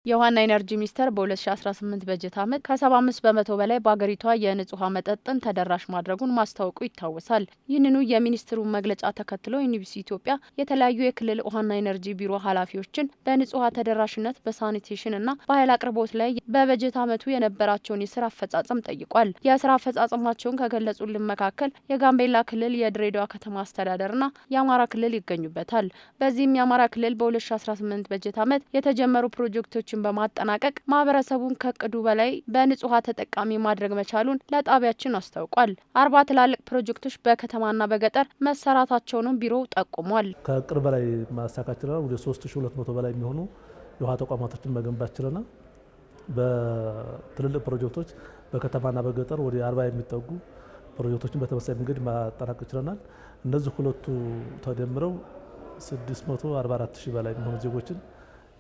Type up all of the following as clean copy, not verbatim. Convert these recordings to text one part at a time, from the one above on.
የውሃና ኢነርጂ ሚኒስቴር በ2018 በጀት ዓመት ከ75 በመቶ በላይ በአገሪቷ የንጹህ ውሃ መጠጥን ተደራሽ ማድረጉን ማስታወቁ ይታወሳል። ይህንኑ የሚኒስትሩ መግለጫ ተከትሎ ኢኒቢሲ ኢትዮጵያ የተለያዩ የክልል ውሃና ኢነርጂ ቢሮ ኃላፊዎችን በንጹህ ውሃ ተደራሽነት፣ በሳኒቴሽንና በኃይል አቅርቦት ላይ በበጀት ዓመቱ የነበራቸውን የስራ አፈጻጸም ጠይቋል። የስራ አፈጻጸማቸውን ከገለጹልን መካከል የጋምቤላ ክልል፣ የድሬዳዋ ከተማ አስተዳደርና የአማራ ክልል ይገኙበታል። በዚህም የአማራ ክልል በ2018 በጀት ዓመት የተጀመሩ ፕሮጀክቶችን በማጠናቀቅ ማህበረሰቡን ከቅዱ በላይ በንጹህ ውሃ ተጠቃሚ ማድረግ መቻሉን ለጣቢያችን አስታውቋል። 40 ትላልቅ ፕሮጀክቶች በከተማና በገጠር መሰራታቸውንም ቢሮው ጠቁሟል። ከቅርብ በላይ ማሳካት ችለናል። ወደ 3200 በላይ የሚሆኑ የውሃ ተቋማቶችን መገንባት ችለናል። በትልልቅ ፕሮጀክቶች በከተማና በገጠር ወደ 40 የሚጠጉ ፕሮጀክቶችን በተመሳሳይ መንገድ ማጠናቀቅ ችለናል። እነዚህ ሁለቱ ተደምረው 644000 በላይ የሚሆኑ ዜጎችን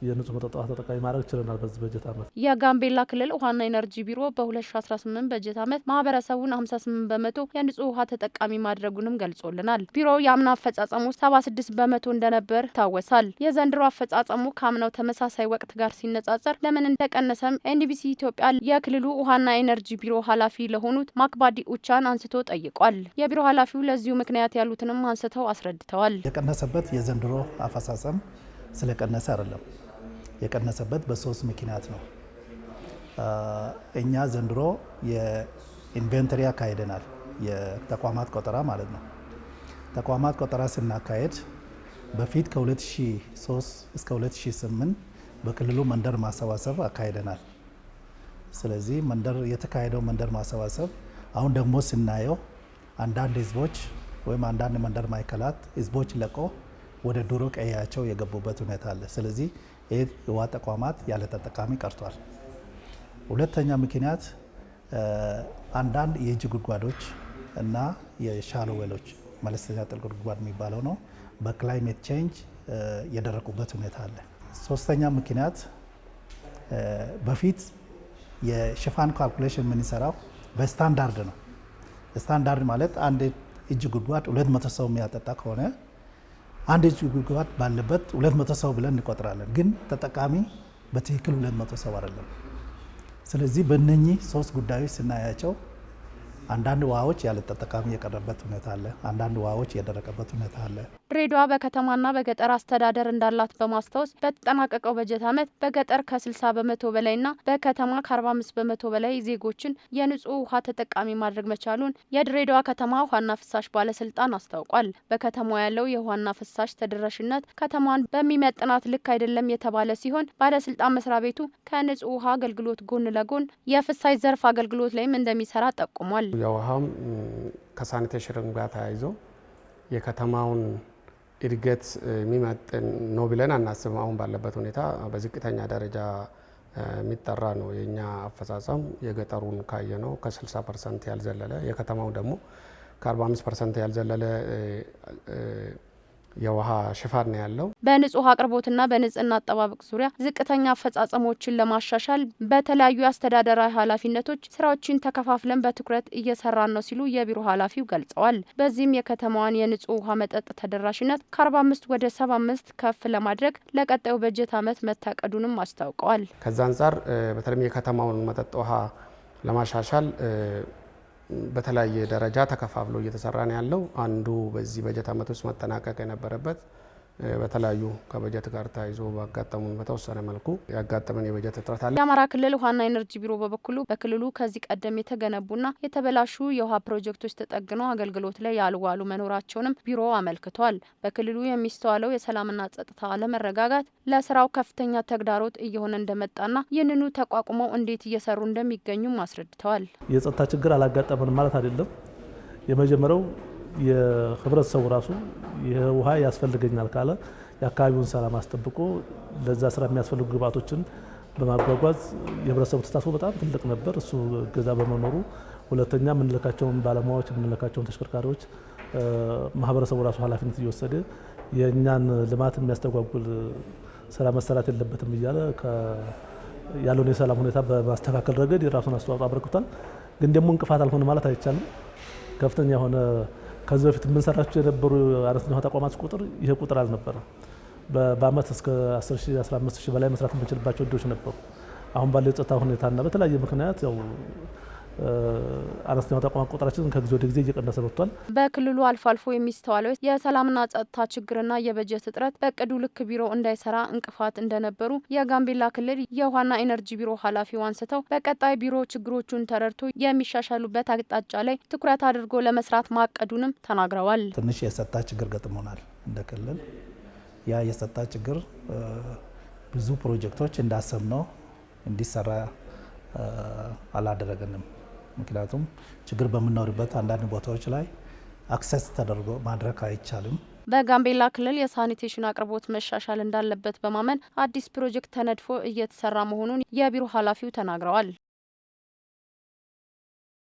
የንጹህ መጠጥ ውሃ ተጠቃሚ ማድረግ ችለናል። በዚህ በጀት ዓመት የጋምቤላ ክልል ውሃና ኢነርጂ ቢሮ በ2018 በጀት ዓመት ማህበረሰቡን 58 በመቶ የንጹህ ውሃ ተጠቃሚ ማድረጉንም ገልጾልናል። ቢሮው የአምና አፈጻጸሙ 76 በመቶ እንደነበር ይታወሳል። የዘንድሮ አፈጻጸሙ ከአምናው ተመሳሳይ ወቅት ጋር ሲነጻጸር ለምን እንደቀነሰም ኢኒቢሲ ኢትዮጵያ የክልሉ ውሃና ኢነርጂ ቢሮ ኃላፊ ለሆኑት ማክባዲ ኡቻን አንስቶ ጠይቋል። የቢሮ ኃላፊው ለዚሁ ምክንያት ያሉትንም አንስተው አስረድተዋል። የቀነሰበት የዘንድሮ አፈጻጸም ስለቀነሰ አይደለም። የቀነሰበት በሶስት ምክንያት ነው። እኛ ዘንድሮ የኢንቨንተሪ አካሄደናል። የተቋማት ቆጠራ ማለት ነው። ተቋማት ቆጠራ ስናካሄድ በፊት ከ2003 እስከ 2008 በክልሉ መንደር ማሰባሰብ አካሄደናል። ስለዚህ የተካሄደው መንደር ማሰባሰብ አሁን ደግሞ ስናየው አንዳንድ ህዝቦች ወይም አንዳንድ መንደር ማዕከላት ህዝቦች ለቆ ወደ ድሮ ቀያቸው የገቡበት ሁኔታ አለ። ስለዚህ ይህ የውሃ ተቋማት ያለ ተጠቃሚ ቀርቷል። ሁለተኛ ምክንያት አንዳንድ የእጅ ጉድጓዶች እና የሻሎ ዌሎች መለስተኛ ጥልቅ ጉድጓድ የሚባለው ነው በክላይሜት ቼንጅ የደረቁበት ሁኔታ አለ። ሶስተኛ ምክንያት በፊት የሽፋን ካልኩሌሽን የምንሰራው በስታንዳርድ ነው። ስታንዳርድ ማለት አንድ እጅ ጉድጓድ 200 ሰው የሚያጠጣ ከሆነ አንድ እጅ ጉድጓድ ባለበት 200 ሰው ብለን እንቆጥራለን። ግን ተጠቃሚ በትክክል 200 ሰው አይደለም። ስለዚህ በእነኚህ ሶስት ጉዳዮች ስናያቸው አንዳንድ ውሃዎች ያለ ተጠቃሚ የቀረበት ሁኔታ አለ። አንዳንድ ውሃዎች የደረቀበት ሁኔታ አለ። ድሬዳዋ በከተማና በገጠር አስተዳደር እንዳላት በማስታወስ በተጠናቀቀው በጀት ዓመት በገጠር ከ60 በመቶ በላይና በከተማ ከ45 በመቶ በላይ ዜጎችን የንጹህ ውሃ ተጠቃሚ ማድረግ መቻሉን የድሬዳዋ ከተማ ውሃና ፍሳሽ ባለስልጣን አስታውቋል። በከተማው ያለው የውሃና ፍሳሽ ተደራሽነት ከተማዋን በሚመጥናት ልክ አይደለም የተባለ ሲሆን ባለስልጣን መስሪያ ቤቱ ከንጹህ ውሃ አገልግሎት ጎን ለጎን የፍሳሽ ዘርፍ አገልግሎት ላይም እንደሚሰራ ጠቁሟል። የውሃም ከሳኒቴሽን ጋር ተያይዞ የከተማውን እድገት የሚመጥን ነው ብለን አናስብም። አሁን ባለበት ሁኔታ በዝቅተኛ ደረጃ የሚጠራ ነው የኛ አፈጻጸም። የገጠሩን ካየ ነው ከ60% ያልዘለለ፣ የከተማው ደግሞ ከ45% ያልዘለለ የውሃ ሽፋን ነው ያለው። በንጹህ አቅርቦትና በንጽህና አጠባበቅ ዙሪያ ዝቅተኛ አፈጻጸሞችን ለማሻሻል በተለያዩ አስተዳደራዊ ኃላፊነቶች ስራዎችን ተከፋፍለን በትኩረት እየሰራን ነው ሲሉ የቢሮ ኃላፊው ገልጸዋል። በዚህም የከተማዋን የንጹህ ውሃ መጠጥ ተደራሽነት ከ45 ወደ 75 ከፍ ለማድረግ ለቀጣዩ በጀት ዓመት መታቀዱንም አስታውቀዋል። ከዛ አንጻር በተለይም የከተማውን መጠጥ ውሃ ለማሻሻል በተለያየ ደረጃ ተከፋፍሎ እየተሰራ ነው ያለው። አንዱ በዚህ በጀት ዓመት ውስጥ መጠናቀቅ የነበረበት በተለያዩ ከበጀት ጋር ተያይዞ ባጋጠሙን በተወሰነ መልኩ ያጋጠመን የበጀት እጥረት አለ። የአማራ ክልል ውሃና ኢነርጂ ቢሮ በበኩሉ በክልሉ ከዚህ ቀደም የተገነቡና የተበላሹ የውሃ ፕሮጀክቶች ተጠግነው አገልግሎት ላይ ያልዋሉ መኖራቸውንም ቢሮ አመልክቷል። በክልሉ የሚስተዋለው የሰላምና ጸጥታ አለመረጋጋት ለስራው ከፍተኛ ተግዳሮት እየሆነ እንደመጣና ይህንኑ ተቋቁመው እንዴት እየሰሩ እንደሚገኙም አስረድተዋል። የጸጥታ ችግር አላጋጠመንም ማለት አይደለም። የመጀመሪያው የህብረተሰቡ ራሱ የውሃ ያስፈልገኛል ካለ የአካባቢውን ሰላም አስጠብቆ ለዛ ስራ የሚያስፈልጉ ግብዓቶችን በማጓጓዝ የህብረተሰቡ ተሳትፎ በጣም ትልቅ ነበር። እሱ እገዛ በመኖሩ፣ ሁለተኛ የምንልካቸውን ባለሙያዎች የምንልካቸውን ተሽከርካሪዎች ማህበረሰቡ ራሱ ኃላፊነት እየወሰደ የእኛን ልማት የሚያስተጓጉል ስራ መሰራት የለበትም እያለ ያለውን የሰላም ሁኔታ በማስተካከል ረገድ የራሱን አስተዋጽኦ አበርክቷል። ግን ደግሞ እንቅፋት አልሆነ ማለት አይቻልም። ከፍተኛ የሆነ ከዚህ በፊት የምንሰራቸው የነበሩ አነስተኛ ተቋማት ቁጥር ይሄ ቁጥር አልነበረም። በአመት እስከ 10,000 15,000 በላይ መስራት የምንችልባቸው እድሎች ነበሩ። አሁን ባለው የጸጥታ ሁኔታና በተለያየ ምክንያት ያው አነስተኛው ተቋማት ቁጥራችን ከጊዜ ወደ ጊዜ እየቀነሰ መጥቷል። በክልሉ አልፎ አልፎ የሚስተዋለው የሰላምና ጸጥታ ችግርና የበጀት እጥረት በእቅዱ ልክ ቢሮ እንዳይሰራ እንቅፋት እንደነበሩ የጋምቤላ ክልል የውሃና ኢነርጂ ቢሮ ኃላፊው አንስተው በቀጣይ ቢሮ ችግሮቹን ተረድቶ የሚሻሻሉበት አቅጣጫ ላይ ትኩረት አድርጎ ለመስራት ማቀዱንም ተናግረዋል። ትንሽ የጸጥታ ችግር ገጥሞናል እንደ ክልል። ያ የጸጥታ ችግር ብዙ ፕሮጀክቶች እንዳሰብነው እንዲሰራ አላደረገንም። ምክንያቱም ችግር በምንኖርበት አንዳንድ ቦታዎች ላይ አክሰስ ተደርጎ ማድረግ አይቻልም። በጋምቤላ ክልል የሳኒቴሽን አቅርቦት መሻሻል እንዳለበት በማመን አዲስ ፕሮጀክት ተነድፎ እየተሰራ መሆኑን የቢሮ ኃላፊው ተናግረዋል።